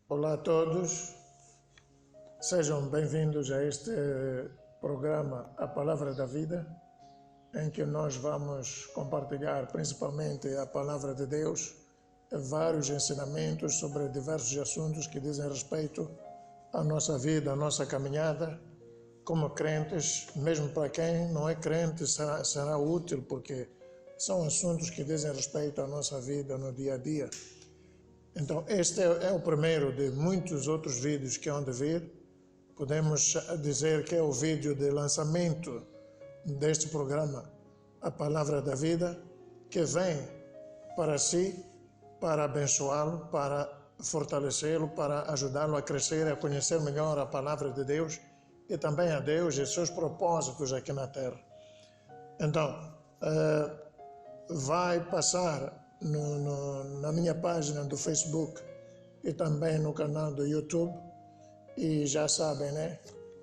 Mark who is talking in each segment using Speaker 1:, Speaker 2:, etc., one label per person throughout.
Speaker 1: Olá a todos, sejam bem-vindos a este programa A Palavra da Vida, em que nós vamos compartilhar principalmente a Palavra de Deus, vários ensinamentos sobre diversos assuntos que dizem respeito à nossa vida, à nossa caminhada como crentes. Mesmo para quem não é crente será útil, porque são assuntos que dizem respeito à nossa vida no dia a dia. Então, este é o primeiro de muitos outros vídeos que hão de vir. Podemos dizer que é o vídeo de lançamento deste programa, A Palavra da Vida, que vem para si, para abençoá-lo, para fortalecê-lo, para ajudá-lo a crescer, a conhecer melhor a Palavra de Deus e também a Deus e seus propósitos aqui na Terra. Então, vai passar na minha página do Facebook e também no canal do YouTube, e já sabem, né?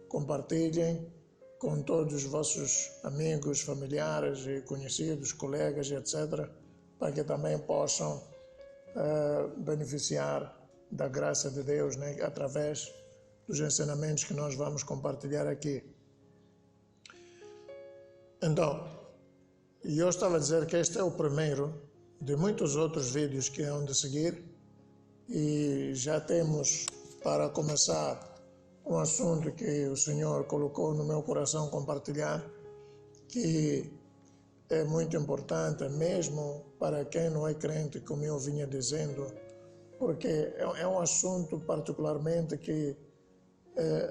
Speaker 1: Compartilhem com todos os vossos amigos, familiares e conhecidos, colegas, etc., para que também possam beneficiar da graça de Deus, né? Através dos ensinamentos que nós vamos compartilhar aqui. Então, eu estava a dizer que este é o primeiro de muitos outros vídeos que hão de seguir, e já temos, para começar, um assunto que o Senhor colocou no meu coração compartilhar, que é muito importante mesmo para quem não é crente, como eu vinha dizendo, porque é um assunto particularmente que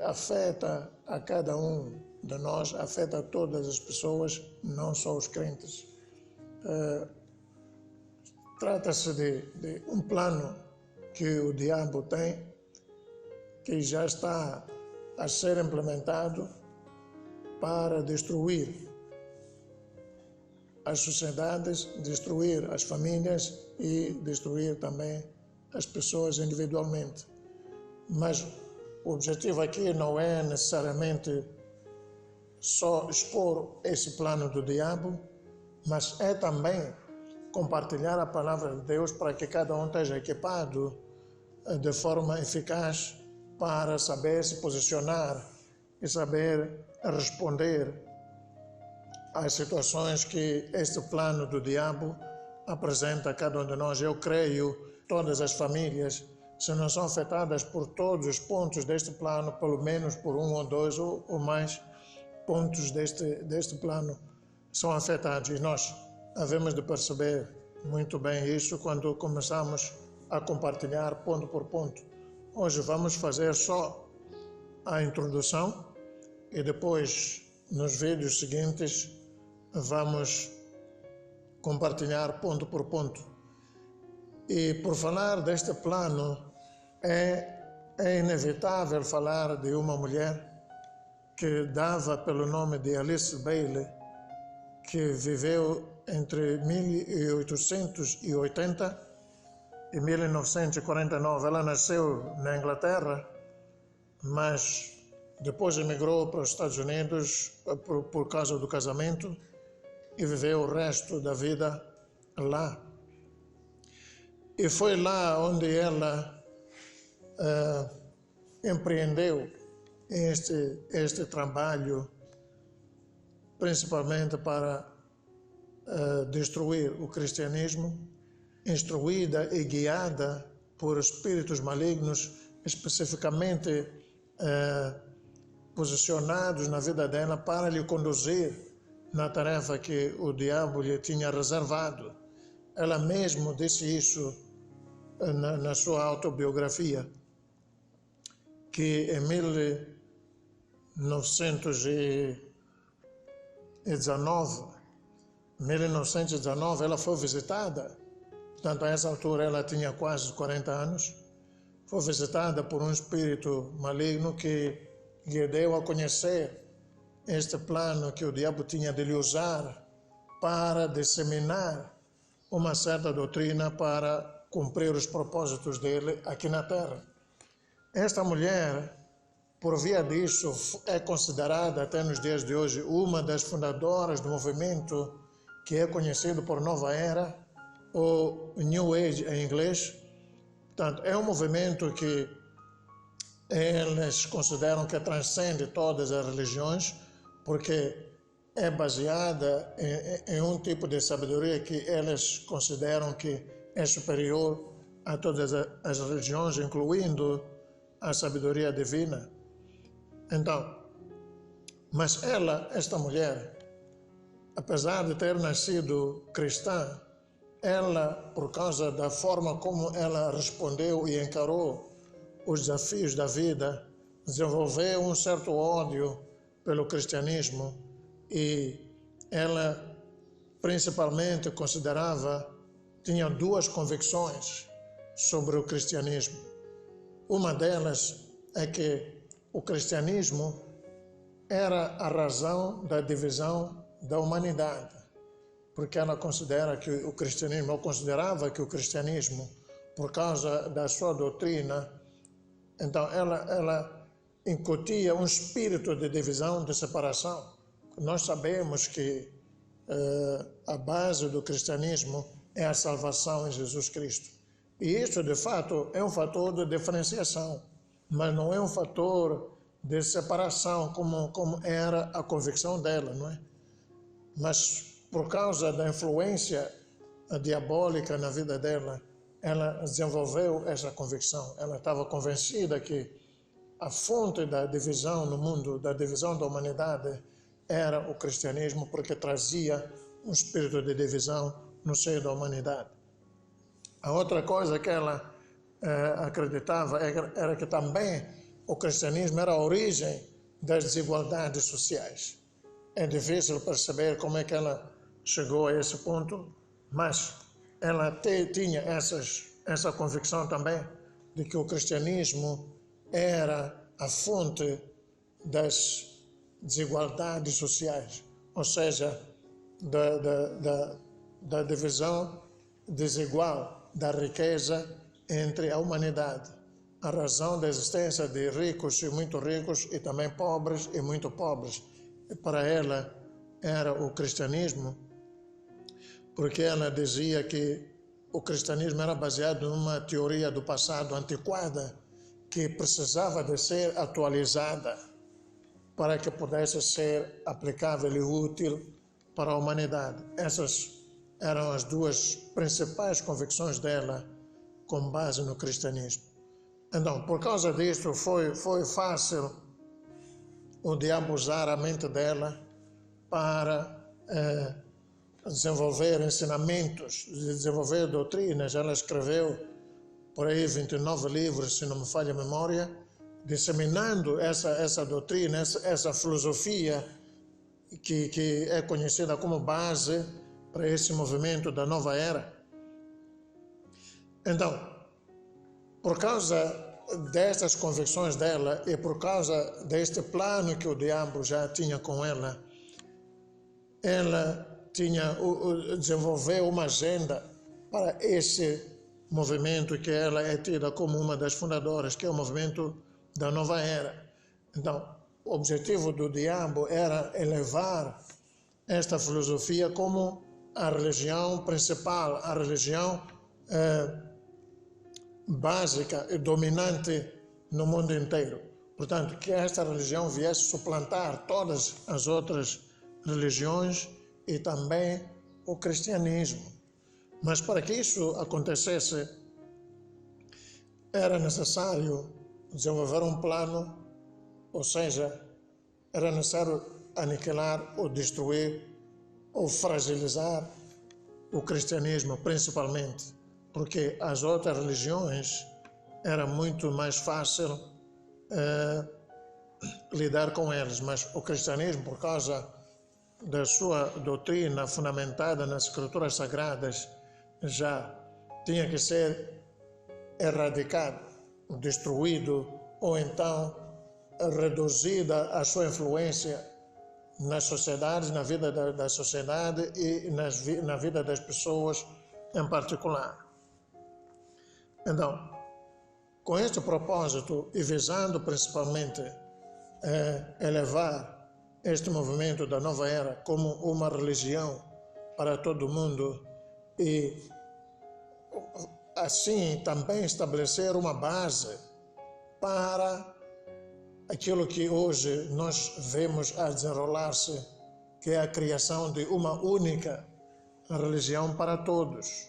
Speaker 1: afeta a cada um de nós, afeta a todas as pessoas, não só os crentes. Trata-se de um plano que o diabo tem, que já está a ser implementado para destruir as sociedades, destruir as famílias e destruir também as pessoas individualmente. Mas o objetivo aqui não é necessariamente só expor esse plano do diabo, mas é também compartilhar a palavra de Deus para que cada um esteja equipado de forma eficaz para saber se posicionar e saber responder às situações que este plano do diabo apresenta a cada um de nós. Eu creio que todas as famílias, se não são afetadas por todos os pontos deste plano, pelo menos por um ou dois ou mais pontos deste plano são afetados, e nós havemos de perceber muito bem isso quando começamos a compartilhar ponto por ponto. Hoje vamos fazer só a introdução e depois, nos vídeos seguintes, vamos compartilhar ponto por ponto. E por falar deste plano, é inevitável falar de uma mulher que dava pelo nome de Alice Bailey, que viveu entre 1880 e 1949. Ela nasceu na Inglaterra, mas depois emigrou para os Estados Unidos por causa do casamento e viveu o resto da vida lá. E foi lá onde ela empreendeu este trabalho, principalmente para destruir o cristianismo, instruída e guiada por espíritos malignos, especificamente posicionados na vida dela para lhe conduzir na tarefa que o diabo lhe tinha reservado. Ela mesma disse isso na sua autobiografia, que em 1919 ela foi visitada, portanto a essa altura ela tinha quase 40 anos, foi visitada por um espírito maligno que lhe deu a conhecer este plano que o diabo tinha de lhe usar para disseminar uma certa doutrina para cumprir os propósitos dele aqui na Terra. Esta mulher, por via disso, é considerada até nos dias de hoje uma das fundadoras do movimento que é conhecido por Nova Era, ou New Age em inglês. Portanto, é um movimento que eles consideram que transcende todas as religiões, porque é baseada em um tipo de sabedoria que eles consideram que é superior a todas as religiões, incluindo a sabedoria divina. Então, mas ela, esta mulher, apesar de ter nascido cristã, ela, por causa da forma como ela respondeu e encarou os desafios da vida, desenvolveu um certo ódio pelo cristianismo e ela principalmente tinha duas convicções sobre o cristianismo. Uma delas é que o cristianismo era a razão da divisão da humanidade, porque ela considerava que o cristianismo, por causa da sua doutrina, então ela incutia um espírito de divisão, de separação. Nós sabemos que a base do cristianismo é a salvação em Jesus Cristo. E isso, de fato, é um fator de diferenciação, mas não é um fator de separação, como era a convicção dela, não é? Mas por causa da influência diabólica na vida dela, ela desenvolveu essa convicção. Ela estava convencida que a fonte da divisão no mundo, da divisão da humanidade, era o cristianismo, porque trazia um espírito de divisão no seio da humanidade. A outra coisa que ela acreditava era que também o cristianismo era a origem das desigualdades sociais. É difícil perceber como é que ela chegou a esse ponto, mas ela tinha essa convicção também de que o cristianismo era a fonte das desigualdades sociais, ou seja, da divisão desigual da riqueza entre a humanidade. A razão da existência de ricos e muito ricos e também pobres e muito pobres. E para ela era o cristianismo, porque ela dizia que o cristianismo era baseado numa teoria do passado antiquada que precisava de ser atualizada para que pudesse ser aplicável e útil para a humanidade. Essas eram as duas principais convicções dela com base no cristianismo. Então, por causa disso, foi fácil o diabo usar a mente dela para desenvolver ensinamentos, desenvolver doutrinas. Ela escreveu por aí 29 livros, se não me falha a memória, disseminando essa doutrina, essa filosofia que é conhecida como base para esse movimento da nova era. Então, por causa destas convicções dela e por causa deste plano que o diabo já tinha com ela desenvolveu uma agenda para esse movimento que ela é tida como uma das fundadoras, que é o movimento da nova era. Então, o objetivo do diabo era elevar esta filosofia como a religião principal, a religião básica e dominante no mundo inteiro. Portanto, que esta religião viesse suplantar todas as outras religiões e também o cristianismo. Mas para que isso acontecesse, era necessário desenvolver um plano, ou seja, era necessário aniquilar ou destruir ou fragilizar o cristianismo principalmente, porque as outras religiões era muito mais fácil lidar com eles, mas o cristianismo, por causa da sua doutrina fundamentada nas escrituras sagradas, já tinha que ser erradicado, destruído, ou então reduzida a sua influência nas sociedades, na vida da sociedade e na vida das pessoas em particular. Então, com este propósito e visando principalmente elevar este movimento da nova era como uma religião para todo mundo e assim também estabelecer uma base para aquilo que hoje nós vemos a desenrolar-se, que é a criação de uma única religião para todos.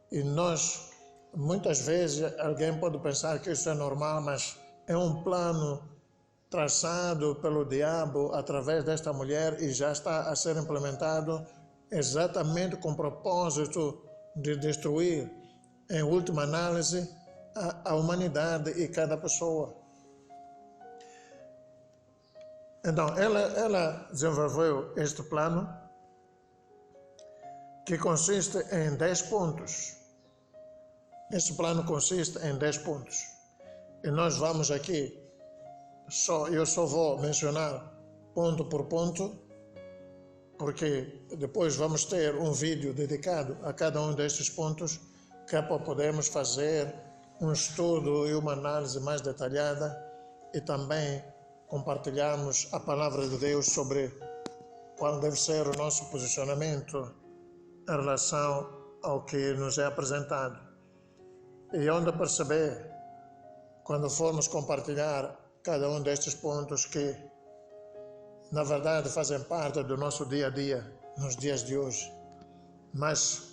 Speaker 1: E nós, muitas vezes, alguém pode pensar que isso é normal, mas é um plano traçado pelo diabo através desta mulher e já está a ser implementado exatamente com o propósito de destruir, em última análise, a humanidade e cada pessoa. Então, ela desenvolveu este plano que consiste em 10 pontos. Este plano consiste em 10 pontos. E nós vamos aqui, eu só vou mencionar ponto por ponto, porque depois vamos ter um vídeo dedicado a cada um destes pontos, que é para podermos fazer um estudo e uma análise mais detalhada e também compartilharmos a palavra de Deus sobre qual deve ser o nosso posicionamento em relação ao que nos é apresentado. E onde perceber, quando formos compartilhar cada um destes pontos, que na verdade fazem parte do nosso dia a dia, nos dias de hoje. Mas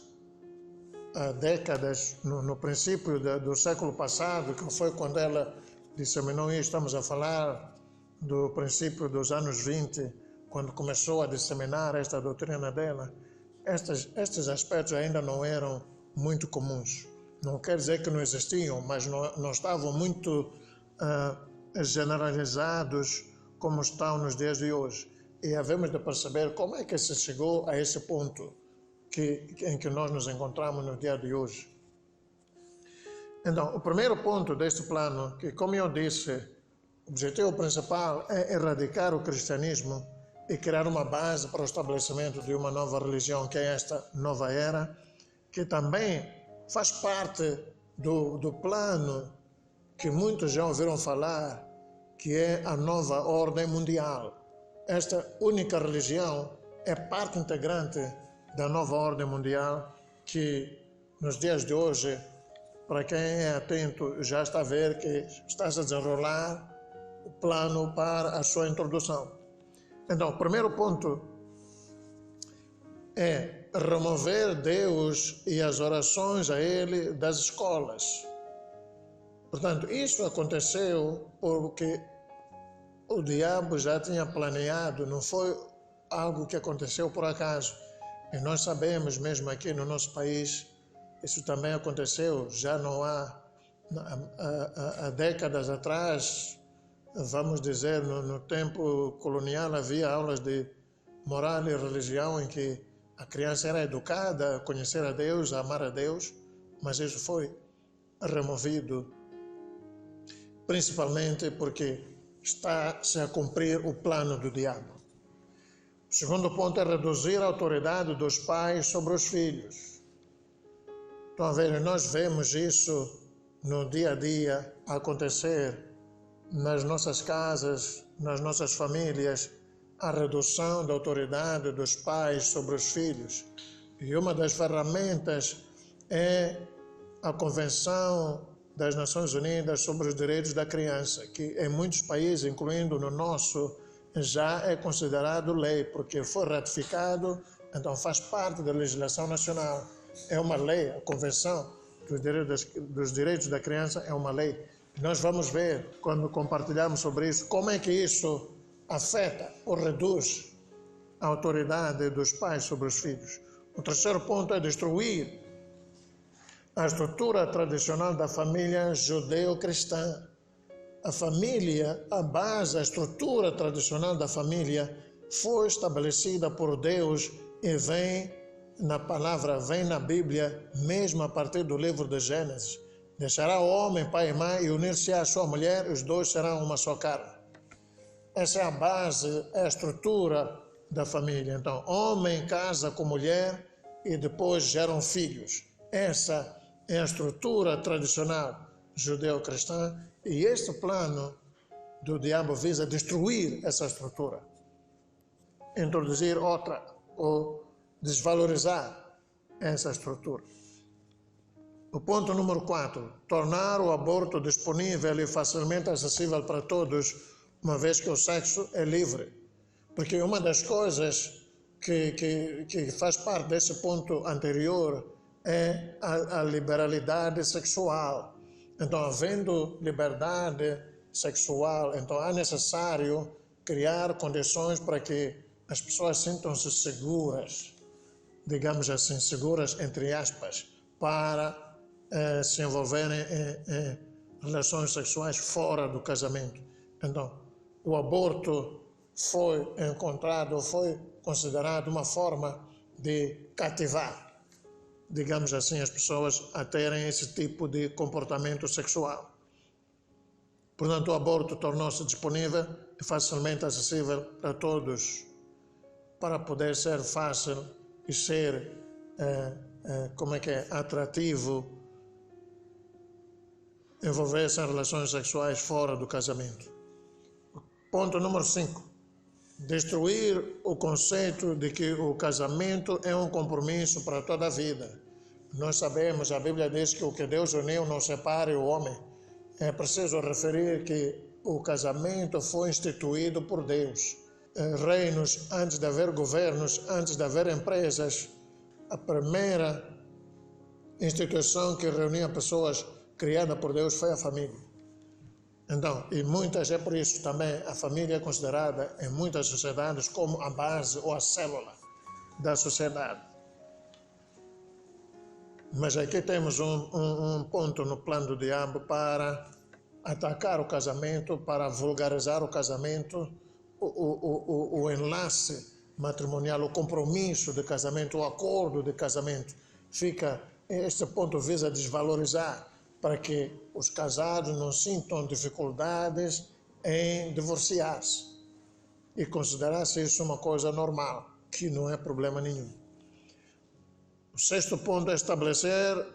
Speaker 1: há décadas, no princípio do século passado, que foi quando ela disseminou isso, estamos a falar do princípio dos anos 20, quando começou a disseminar esta doutrina dela, estes aspectos ainda não eram muito comuns. Não quer dizer que não existiam, mas não estavam muito generalizados como estão nos dias de hoje. E havemos de perceber como é que se chegou a esse ponto em que nós nos encontramos no dia de hoje. Então, o primeiro ponto deste plano, que como eu disse, o objetivo principal é erradicar o cristianismo e criar uma base para o estabelecimento de uma nova religião, que é esta nova era, que também faz parte do plano que muitos já ouviram falar, que é a nova ordem mundial. Esta única religião é parte integrante da nova ordem mundial, que nos dias de hoje, para quem é atento, já está a ver que está-se a desenrolar o plano para a sua introdução. Então, o primeiro ponto é remover Deus e as orações a Ele das escolas. Portanto, isso aconteceu porque o diabo já tinha planeado, não foi algo que aconteceu por acaso. E nós sabemos, mesmo aqui no nosso país, isso também aconteceu, já não há décadas atrás, vamos dizer, no tempo colonial havia aulas de moral e religião em que a criança era educada a conhecer a Deus, a amar a Deus, mas isso foi removido, principalmente porque está-se a cumprir o plano do diabo. O segundo ponto é reduzir a autoridade dos pais sobre os filhos. Estão a ver, nós vemos isso no dia a dia acontecer nas nossas casas, nas nossas famílias, a redução da autoridade dos pais sobre os filhos. E uma das ferramentas é a Convenção das Nações Unidas sobre os Direitos da Criança, que em muitos países, incluindo no nosso, já é considerado lei, porque foi ratificado, então faz parte da legislação nacional. É uma lei, a Convenção dos Direitos da Criança é uma lei. Nós vamos ver, quando compartilharmos sobre isso, como é que isso afeta ou reduz a autoridade dos pais sobre os filhos. O terceiro ponto é destruir a estrutura tradicional da família judeu-cristã. A família, a base, a estrutura tradicional da família foi estabelecida por Deus e vem na palavra, vem na Bíblia, mesmo a partir do livro de Gênesis. Deixará o homem, pai e mãe, e unir-se à sua mulher, os dois serão uma só carne. Essa é a base, é a estrutura da família. Então, homem casa com mulher e depois geram filhos. Essa é a estrutura tradicional judeu-cristã, e este plano do diabo visa destruir essa estrutura, introduzir outra ou desvalorizar essa estrutura. O ponto número 4, tornar o aborto disponível e facilmente acessível para todos, uma vez que o sexo é livre. Porque uma das coisas que faz parte desse ponto anterior é a liberalidade sexual. Então, havendo liberdade sexual, então é necessário criar condições para que as pessoas sintam-se seguras, digamos assim, seguras entre aspas, para se envolverem em relações sexuais fora do casamento. Então, o aborto foi considerado uma forma de cativar, digamos assim, as pessoas a terem esse tipo de comportamento sexual. Portanto, o aborto tornou-se disponível e facilmente acessível para todos, para poder ser fácil e ser, atrativo, envolver-se em relações sexuais fora do casamento. Ponto número 5. Destruir o conceito de que o casamento é um compromisso para toda a vida. Nós sabemos, a Bíblia diz que o que Deus uniu não separe o homem. É preciso referir que o casamento foi instituído por Deus. Reinos, antes de haver governos, antes de haver empresas, a primeira instituição que reunia pessoas criada por Deus foi a família. Então, é por isso também a família é considerada em muitas sociedades como a base ou a célula da sociedade. Mas aqui temos um ponto no plano do diabo para atacar o casamento, para vulgarizar o casamento, o enlace matrimonial, o compromisso de casamento, o acordo de casamento. Este ponto visa desvalorizar, para que os casados não sintam dificuldades em divorciar-se e considerar-se isso uma coisa normal, que não é problema nenhum. O 6º ponto é estabelecer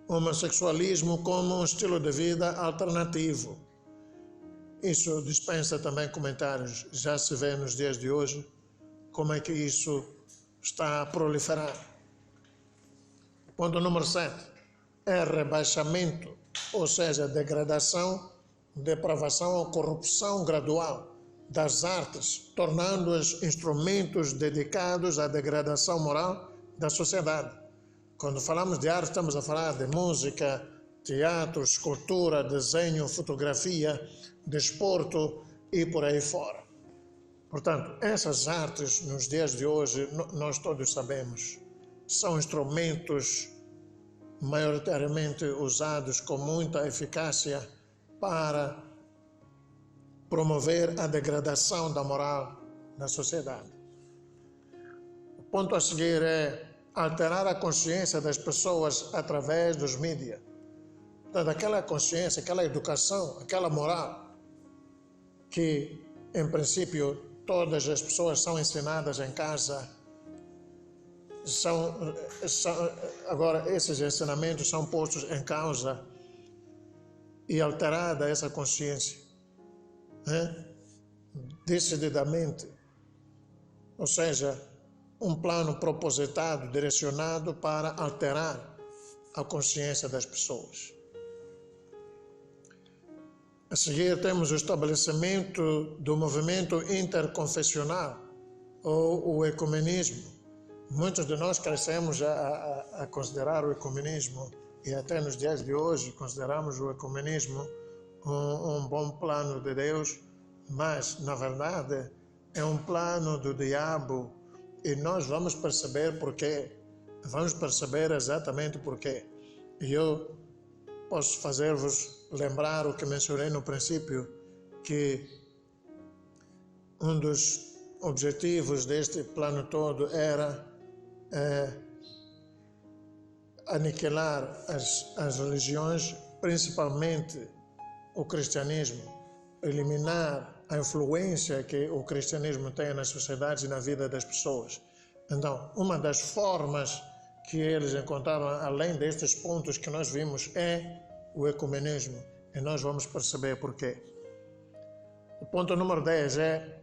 Speaker 1: o homossexualismo como um estilo de vida alternativo. Isso dispensa também comentários. Já se vê nos dias de hoje como é que isso está a proliferar. Ponto número 7. É rebaixamento, ou seja, degradação, depravação ou corrupção gradual das artes, tornando-as instrumentos dedicados à degradação moral da sociedade. Quando falamos de arte, estamos a falar de música, teatro, escultura, desenho, fotografia, desporto e por aí fora. Portanto, essas artes, nos dias de hoje, nós todos sabemos, são instrumentos maioritariamente usados com muita eficácia para promover a degradação da moral na sociedade. O ponto a seguir é alterar a consciência das pessoas através dos mídias. Portanto, aquela consciência, aquela educação, aquela moral que, em princípio, todas as pessoas são ensinadas em casa, agora esses ensinamentos são postos em causa e alterada essa consciência, decididamente, ou seja, um plano propositado, direcionado para alterar a consciência das pessoas. A seguir temos o estabelecimento do movimento interconfessional ou o ecumenismo. Muitos de nós crescemos a considerar o ecumenismo, e até nos dias de hoje consideramos o ecumenismo um bom plano de Deus, mas, na verdade, é um plano do diabo, e nós vamos perceber porquê. Vamos perceber exatamente porquê. E eu posso fazer-vos lembrar o que mencionei no princípio, que um dos objetivos deste plano todo era aniquilar as religiões, principalmente o cristianismo, eliminar a influência que o cristianismo tem nas sociedades e na vida das pessoas. Então, uma das formas que eles encontraram, além destes pontos que nós vimos, é o ecumenismo, e nós vamos perceber porquê. O ponto número 10 é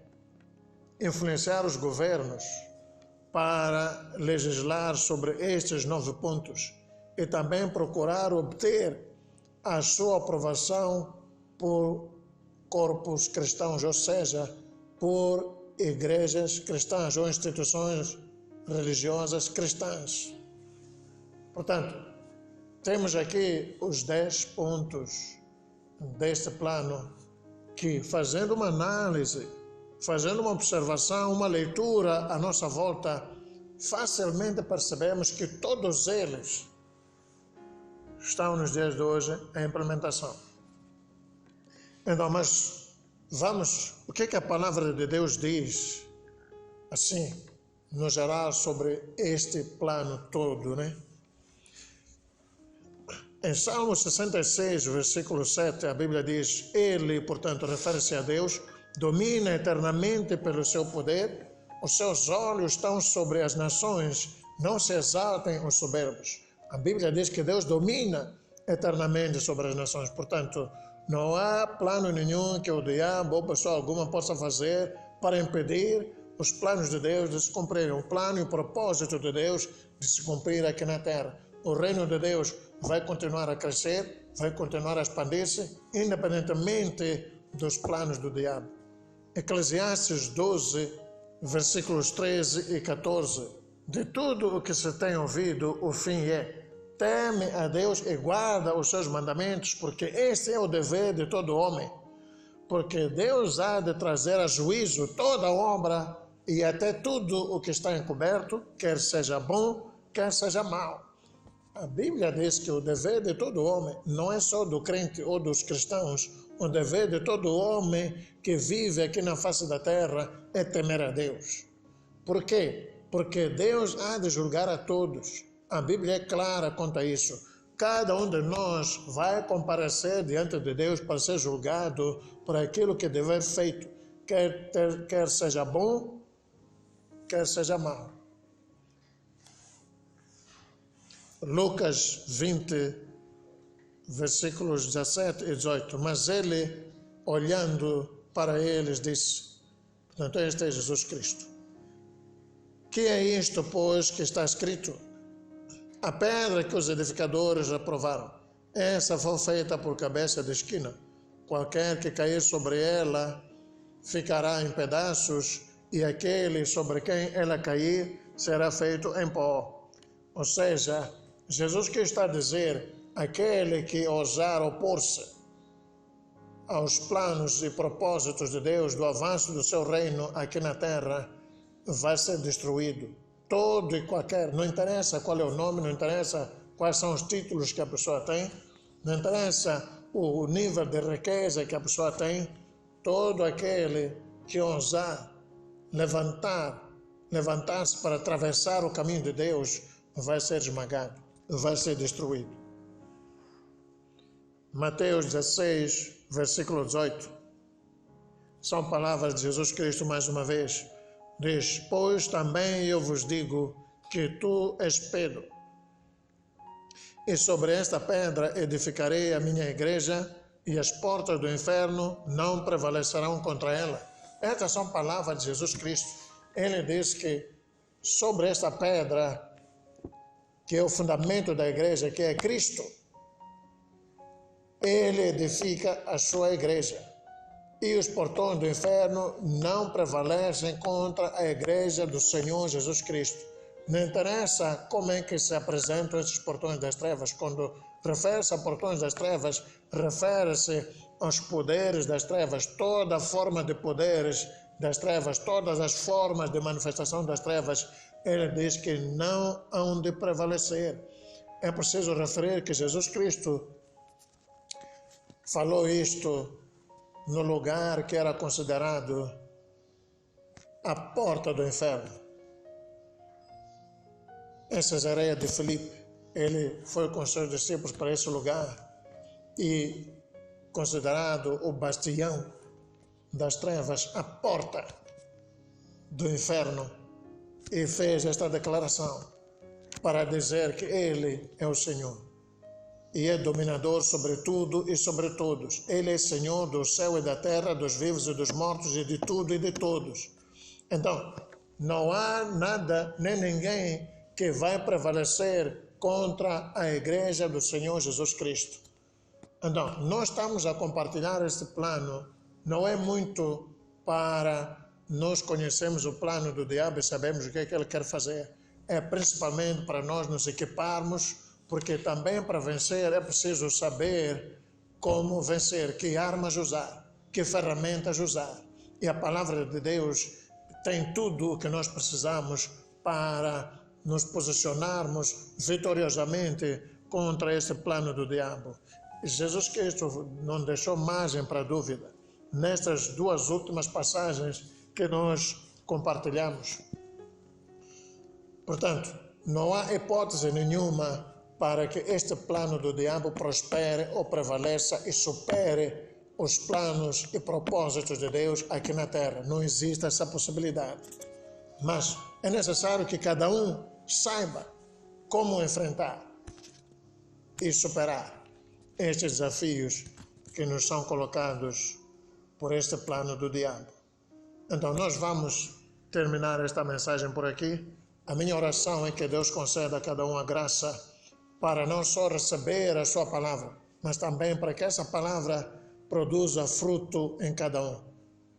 Speaker 1: influenciar os governos para legislar sobre estes 9 pontos e também procurar obter a sua aprovação por corpos cristãos, ou seja, por igrejas cristãs ou instituições religiosas cristãs. Portanto, temos aqui os 10 pontos deste plano que, fazendo uma análise, fazendo uma observação, uma leitura à nossa volta, facilmente percebemos que todos eles estão nos dias de hoje em implementação. Então, mas o que a palavra de Deus diz, assim, no geral, sobre este plano todo, né? Em Salmo 66, versículo 7, a Bíblia diz: Ele, portanto, refere-se a Deus, domina eternamente pelo seu poder, os seus olhos estão sobre as nações, não se exaltem os soberbos. A Bíblia diz que Deus domina eternamente sobre as nações, portanto, não há plano nenhum que o diabo ou pessoa alguma possa fazer para impedir os planos de Deus de se cumprirem, o plano e o propósito de Deus de se cumprir aqui na terra. O reino de Deus vai continuar a crescer, vai continuar a expandir-se, independentemente dos planos do diabo. Eclesiastes 12, versículos 13 e 14. De tudo o que se tem ouvido, o fim é: teme a Deus e guarda os seus mandamentos, porque este é o dever de todo homem. Porque Deus há de trazer a juízo toda obra e até tudo o que está encoberto, quer seja bom, quer seja mau. A Bíblia diz que o dever de todo homem não é só do crente ou dos cristãos. O dever de todo homem que vive aqui na face da terra é temer a Deus. Por quê? Porque Deus há de julgar a todos. A Bíblia é clara quanto a isso. Cada um de nós vai comparecer diante de Deus para ser julgado por aquilo que deve ser feito, quer seja bom, quer seja mau. Lucas 20, versículos 17 e 18. Mas ele, olhando para eles, disse, portanto, este é Jesus Cristo: que é isto, pois, que está escrito? A pedra que os edificadores aprovaram, essa foi feita por cabeça de esquina. Qualquer que cair sobre ela ficará em pedaços, e aquele sobre quem ela cair será feito em pó. Ou seja, Jesus que está a dizer: aquele que ousar opor-se aos planos e propósitos de Deus, do avanço do seu reino aqui na terra, vai ser destruído. Todo e qualquer, não interessa qual é o nome, não interessa quais são os títulos que a pessoa tem, não interessa o nível de riqueza que a pessoa tem, todo aquele que ousar levantar-se para atravessar o caminho de Deus, vai ser esmagado, vai ser destruído. Mateus 16, versículo 18. São palavras de Jesus Cristo mais uma vez. Diz: pois também eu vos digo que tu és Pedro, e sobre esta pedra edificarei a minha igreja, e as portas do inferno não prevalecerão contra ela. Estas são palavras de Jesus Cristo. Ele diz que sobre esta pedra, que é o fundamento da igreja, que é Cristo, ele edifica a sua igreja. E os portões do inferno não prevalecem contra a igreja do Senhor Jesus Cristo. Não interessa como é que se apresentam esses portões das trevas. Quando refere-se a portões das trevas, refere-se aos poderes das trevas, toda forma de poderes das trevas, todas as formas de manifestação das trevas. Ele diz que não hão de prevalecer. É preciso referir que Jesus Cristo falou isto no lugar que era considerado a porta do inferno. Em Cesareia de Filipe, ele foi com seus discípulos para esse lugar e considerado o bastião das trevas, a porta do inferno, e fez esta declaração para dizer que ele é o Senhor e é dominador sobre tudo e sobre todos. Ele é Senhor do céu e da terra, dos vivos e dos mortos, e de tudo e de todos. Então, não há nada nem ninguém que vai prevalecer contra a igreja do Senhor Jesus Cristo. Então, nós estamos a compartilhar este plano, não é muito para nós conhecermos o plano do diabo e sabemos o que é que ele quer fazer. É principalmente para nós nos equiparmos, porque também para vencer é preciso saber como vencer, que armas usar, que ferramentas usar. E a palavra de Deus tem tudo o que nós precisamos para nos posicionarmos vitoriosamente contra este plano do diabo. Jesus Cristo não deixou margem para dúvida nestas duas últimas passagens que nós compartilhamos. Portanto, não há hipótese nenhuma para que este plano do diabo prospere ou prevaleça e supere os planos e propósitos de Deus aqui na terra. Não existe essa possibilidade. Mas é necessário que cada um saiba como enfrentar e superar estes desafios que nos são colocados por este plano do diabo. Então nós vamos terminar esta mensagem por aqui. A minha oração é que Deus conceda a cada um a graça para não só receber a sua palavra, mas também para que essa palavra produza fruto em cada um.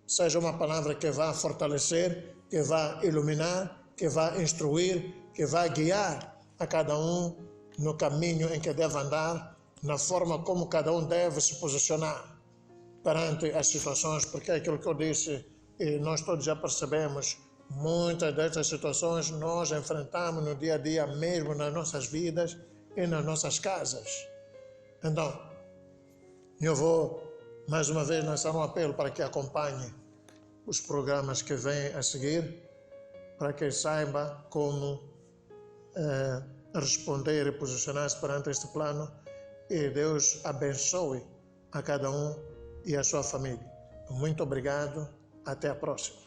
Speaker 1: Seja uma palavra que vá fortalecer, que vá iluminar, que vá instruir, que vá guiar a cada um no caminho em que deve andar, na forma como cada um deve se posicionar perante as situações, porque é aquilo que eu disse, e nós todos já percebemos, muitas destas situações nós enfrentamos no dia a dia, mesmo nas nossas vidas e nas nossas casas. Então, eu vou mais uma vez lançar um apelo para que acompanhe os programas que vêm a seguir, para que saiba como responder e posicionar-se perante este plano, e Deus abençoe a cada um e a sua família. Muito obrigado, até a próxima.